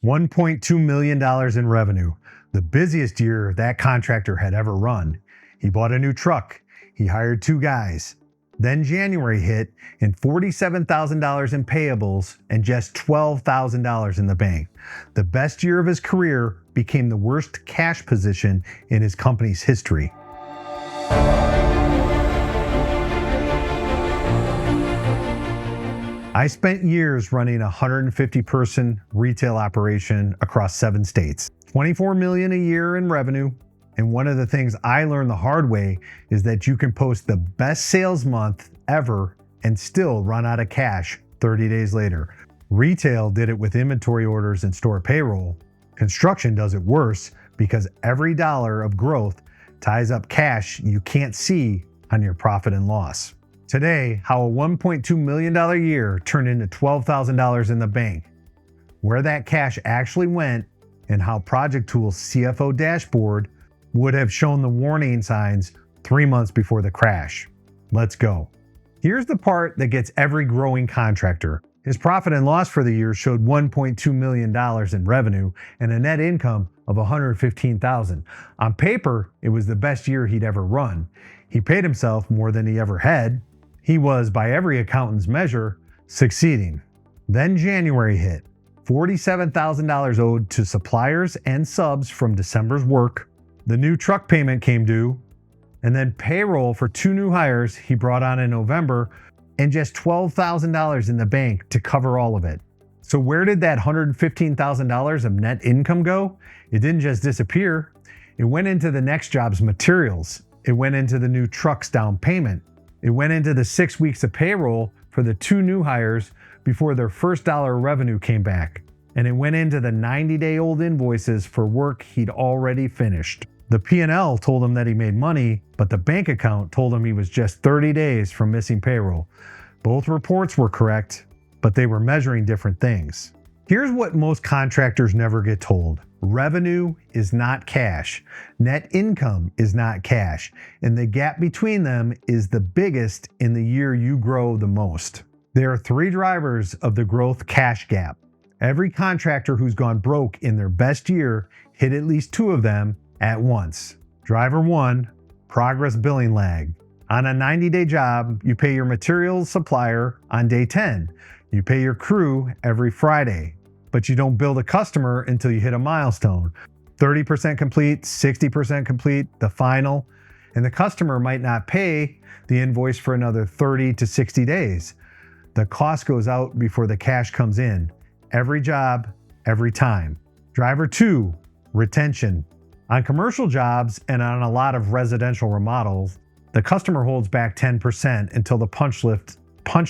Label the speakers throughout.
Speaker 1: $1.2 million in revenue, the busiest year that contractor had ever run. He bought a new truck. He hired 2 guys. Then January hit and $47,000 in payables and just $12,000 in the bank. The best year of his career became the worst cash position in his company's history. I spent years running a 150-person retail operation across 7 states, $24 million a year in revenue. And one of the things I learned the hard way is that you can post the best sales month ever and still run out of cash 30 days later. Retail did it with inventory orders and store payroll. Construction does it worse because every dollar of growth ties up cash you can't see on your profit and loss. Today, how a $1.2 million year turned into $12,000 in the bank, where that cash actually went, and how Project Tool's CFO dashboard would have shown the warning signs 3 months before the crash. Let's go. Here's the part that gets every growing contractor. His profit and loss for the year showed $1.2 million in revenue and a net income of $115,000. On paper, it was the best year he'd ever run. He paid himself more than he ever had. He was, by every accountant's measure, succeeding. Then January hit. $47,000 owed to suppliers and subs from December's work. The new truck payment came due, and then payroll for 2 new hires he brought on in November, and just $12,000 in the bank to cover all of it. So where did that $115,000 of net income go? It didn't just disappear. It went into the next job's materials. It went into the new truck's down payment. It went into the 6 weeks of payroll for the 2 new hires before their first dollar of revenue came back. And it went into the 90-day-old invoices for work he'd already finished. The P&L told him that he made money, but the bank account told him he was just 30 days from missing payroll. Both reports were correct, but they were measuring different things. Here's what most contractors never get told. Revenue is not cash. Net income is not cash. And the gap between them is the biggest in the year you grow the most. There are 3 drivers of the growth cash gap. Every contractor who's gone broke in their best year hit at least 2 of them at once. Driver 1, progress billing lag. On a 90-day job, you pay your materials supplier on day 10. You pay your crew every Friday, but you don't bill the customer until you hit a milestone. 30% complete, 60% complete, the final, and the customer might not pay the invoice for another 30 to 60 days. The cost goes out before the cash comes in. Every job, every time. Driver 2, retention. On commercial jobs and on a lot of residential remodels, the customer holds back 10% until the punch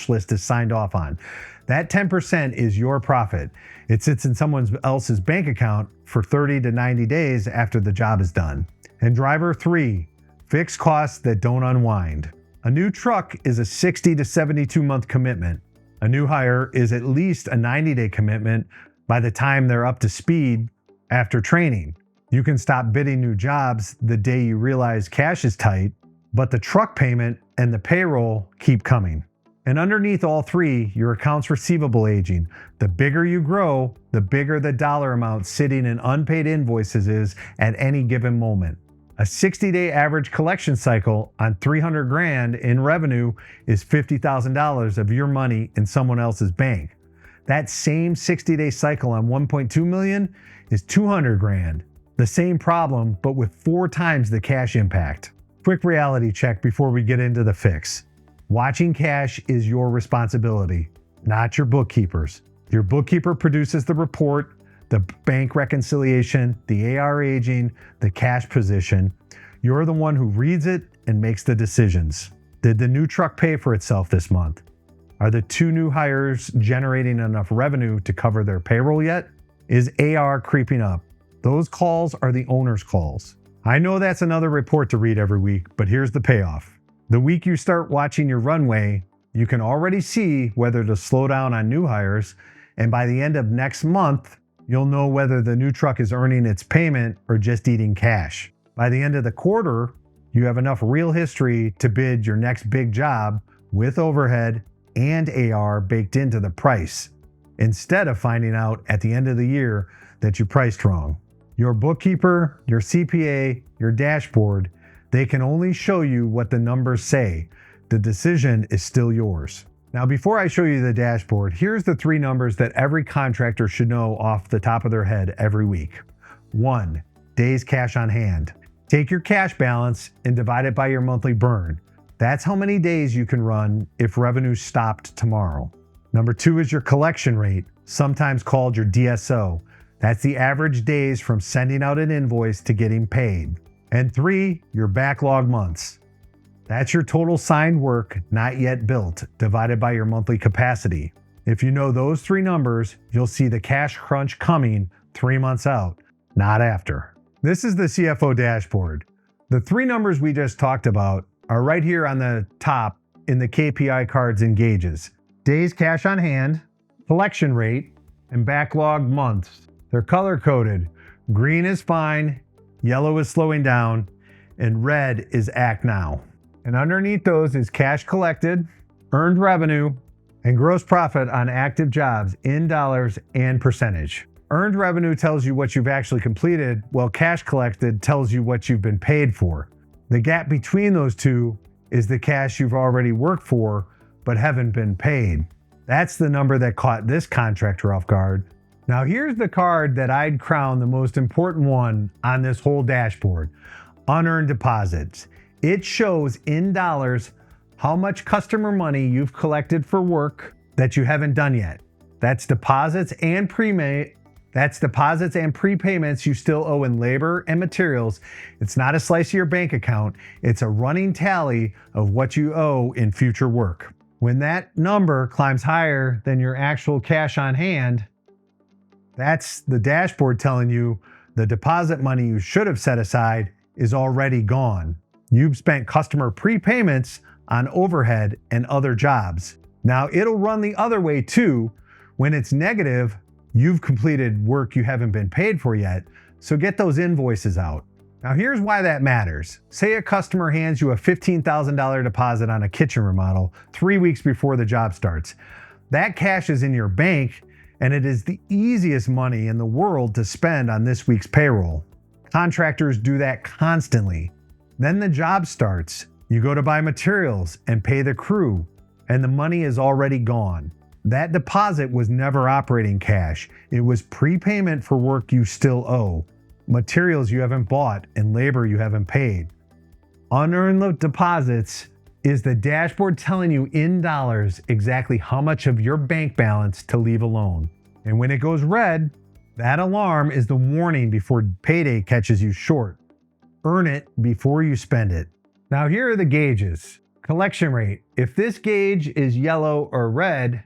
Speaker 1: list is signed off on. That 10% is your profit. It sits in someone else's bank account for 30 to 90 days after the job is done. And driver 3, fixed costs that don't unwind. A new truck is a 60 to 72 month commitment. A new hire is at least a 90-day commitment by the time they're up to speed after training. You can stop bidding new jobs the day you realize cash is tight, but the truck payment and the payroll keep coming. And underneath all 3, your accounts receivable aging. The bigger you grow, the bigger the dollar amount sitting in unpaid invoices is at any given moment. A 60-day average collection cycle on $300,000 in revenue is $50,000 of your money in someone else's bank. That same 60-day cycle on $1.2 million is $200,000. The same problem, but with 4 times the cash impact. Quick reality check before we get into the fix. Watching cash is your responsibility, not your bookkeeper's. Your bookkeeper produces the report, the bank reconciliation, the AR aging, the cash position. You're the one who reads it and makes the decisions. Did the new truck pay for itself this month? Are the 2 new hires generating enough revenue to cover their payroll yet? Is AR creeping up? Those calls are the owner's calls. I know that's another report to read every week, but here's the payoff. The week you start watching your runway, you can already see whether to slow down on new hires, and by the end of next month, you'll know whether the new truck is earning its payment or just eating cash. By the end of the quarter, you have enough real history to bid your next big job with overhead and AR baked into the price. instead of finding out at the end of the year that you priced wrong. Your bookkeeper, your CPA, your dashboard, they can only show you what the numbers say. The decision is still yours. Now, before I show you the dashboard, here's the 3 numbers that every contractor should know off the top of their head every week. 1, days cash on hand. Take your cash balance and divide it by your monthly burn. That's how many days you can run if revenue stopped tomorrow. Number 2 is your collection rate, sometimes called your DSO. That's the average days from sending out an invoice to getting paid. And 3, your backlog months. That's your total signed work not yet built, divided by your monthly capacity. If you know those 3 numbers, you'll see the cash crunch coming 3 months out, not after. This is the CFO dashboard. The 3 numbers we just talked about are right here on the top in the KPI cards and gauges. Days cash on hand, collection rate, and backlog months. They're color-coded. Green is fine, yellow is slowing down, and red is act now. And underneath those is cash collected, earned revenue, and gross profit on active jobs in dollars and percentage. Earned revenue tells you what you've actually completed, while cash collected tells you what you've been paid for. The gap between those two is the cash you've already worked for but haven't been paid. That's the number that caught this contractor off guard. Now here's the card that I'd crown the most important one on this whole dashboard: unearned deposits. It shows in dollars how much customer money you've collected for work that you haven't done yet. That's deposits and prepayments you still owe in labor and materials. It's not a slice of your bank account. It's a running tally of what you owe in future work. When that number climbs higher than your actual cash on hand, that's the dashboard telling you the deposit money you should have set aside is already gone. You've spent customer prepayments on overhead and other jobs. Now it'll run the other way too. When it's negative, you've completed work you haven't been paid for yet, so get those invoices out. Now here's why that matters. Say a customer hands you a $15,000 deposit on a kitchen remodel 3 weeks before the job starts. That cash is in your bank, and it is the easiest money in the world to spend on this week's payroll. Contractors do that constantly. Then the job starts. You go to buy materials and pay the crew, and the money is already gone. That deposit was never operating cash. It was prepayment for work you still owe, materials you haven't bought, and labor you haven't paid. Unearned deposits is the dashboard telling you in dollars exactly how much of your bank balance to leave alone. And when it goes red, that alarm is the warning before payday catches you short. Earn it before you spend it. Now here are the gauges. Collection rate. If this gauge is yellow or red,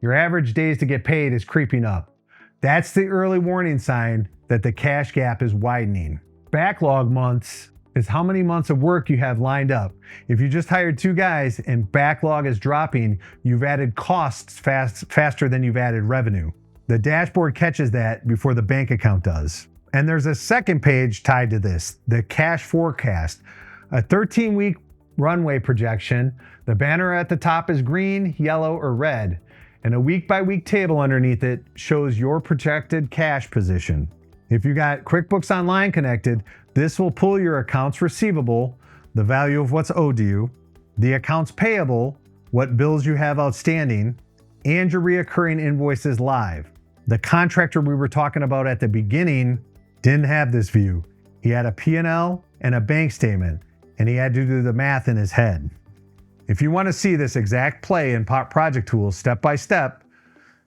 Speaker 1: your average days to get paid is creeping up. That's the early warning sign that the cash gap is widening. Backlog months is how many months of work you have lined up. If you just hired 2 guys and backlog is dropping, you've added costs faster than you've added revenue. The dashboard catches that before the bank account does. And there's a second page tied to this, the cash forecast, a 13-week runway projection. The banner at the top is green, yellow, or red, and a week-by-week table underneath it shows your projected cash position. If you got QuickBooks Online connected, this will pull your accounts receivable, the value of what's owed to you, the accounts payable, what bills you have outstanding, and your reoccurring invoices live. The contractor we were talking about at the beginning didn't have this view. He had a P&L and a bank statement, and he had to do the math in his head. If you want to see this exact play in Project Tools step by step,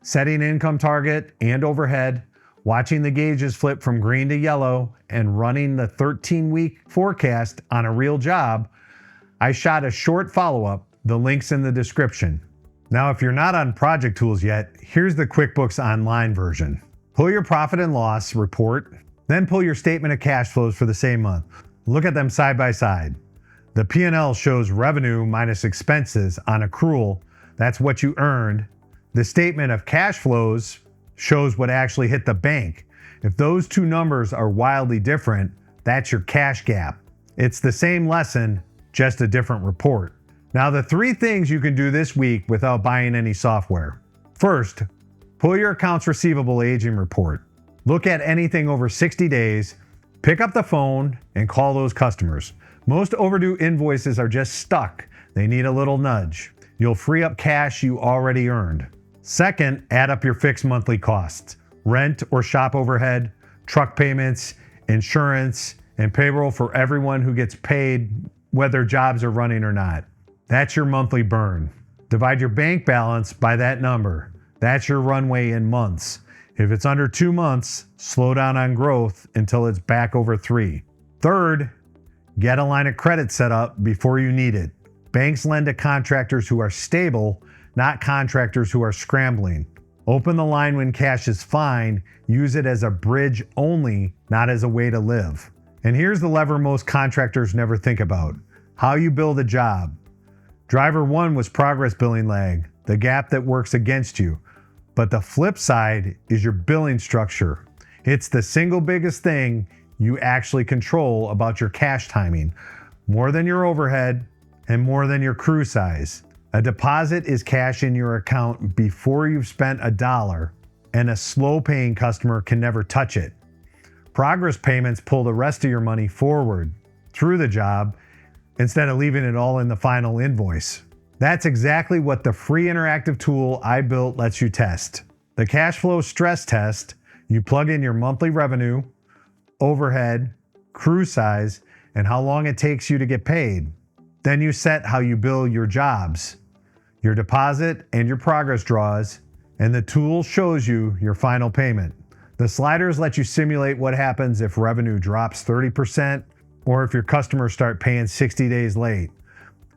Speaker 1: setting income target and overhead, watching the gauges flip from green to yellow, and running the 13-week forecast on a real job, I shot a short follow-up. The link's in the description. Now, if you're not on Project Tools yet, here's the QuickBooks Online version. Pull your profit and loss report, then pull your statement of cash flows for the same month. Look at them side by side. The P&L shows revenue minus expenses on accrual. That's what you earned. The statement of cash flows shows what actually hit the bank. If those two numbers are wildly different, that's your cash gap. It's the same lesson, just a different report. Now, the 3 things you can do this week without buying any software. First, Pull your accounts receivable aging report. Look at anything over 60 days, pick up the phone, and call those customers. Most overdue invoices are just stuck. They need a little nudge. You'll free up cash you already earned. Second, add up your fixed monthly costs. Rent or shop overhead, truck payments, insurance, and payroll for everyone who gets paid, whether jobs are running or not. That's your monthly burn. Divide your bank balance by that number. That's your runway in months. If it's under 2 months, slow down on growth until it's back over 3. Third, get a line of credit set up before you need it. Banks lend to contractors who are stable, not contractors who are scrambling. Open the line when cash is fine. Use it as a bridge only, not as a way to live. And here's the lever most contractors never think about: how you build a job. Driver 1 was progress billing lag, the gap that works against you. But the flip side is your billing structure. It's the single biggest thing you actually control about your cash timing, more than your overhead and more than your crew size. A deposit is cash in your account before you've spent $1, and a slow paying customer can never touch it. Progress payments pull the rest of your money forward through the job instead of leaving it all in the final invoice. That's exactly what the free interactive tool I built lets you test. The cash flow stress test, you plug in your monthly revenue, overhead, crew size, and how long it takes you to get paid. Then you set how you bill your jobs, your deposit, and your progress draws, and the tool shows you your final payment. The sliders let you simulate what happens if revenue drops 30% or if your customers start paying 60 days late.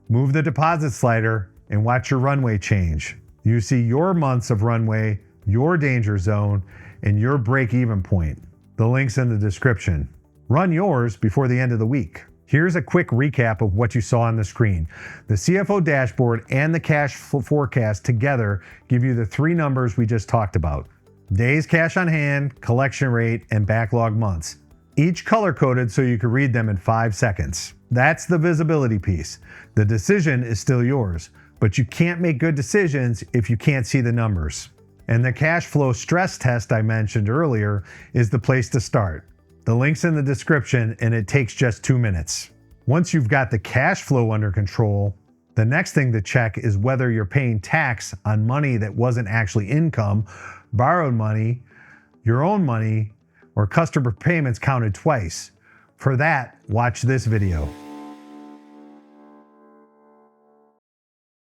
Speaker 1: Move the deposit slider and watch your runway change. You see your months of runway, your danger zone, and your break-even point. The link's in the description. Run yours before the end of the week. Here's a quick recap of what you saw on the screen. The CFO dashboard and the cash forecast together give you the 3 numbers we just talked about: days cash on hand, collection rate, and backlog months. Each color-coded so you can read them in 5 seconds. That's the visibility piece. The decision is still yours, but you can't make good decisions if you can't see the numbers. And the cash flow stress test I mentioned earlier is the place to start. The link's in the description, and it takes just 2 minutes. Once you've got the cash flow under control, the next thing to check is whether you're paying tax on money that wasn't actually income, borrowed money, your own money, or customer payments counted twice. For that, watch this video.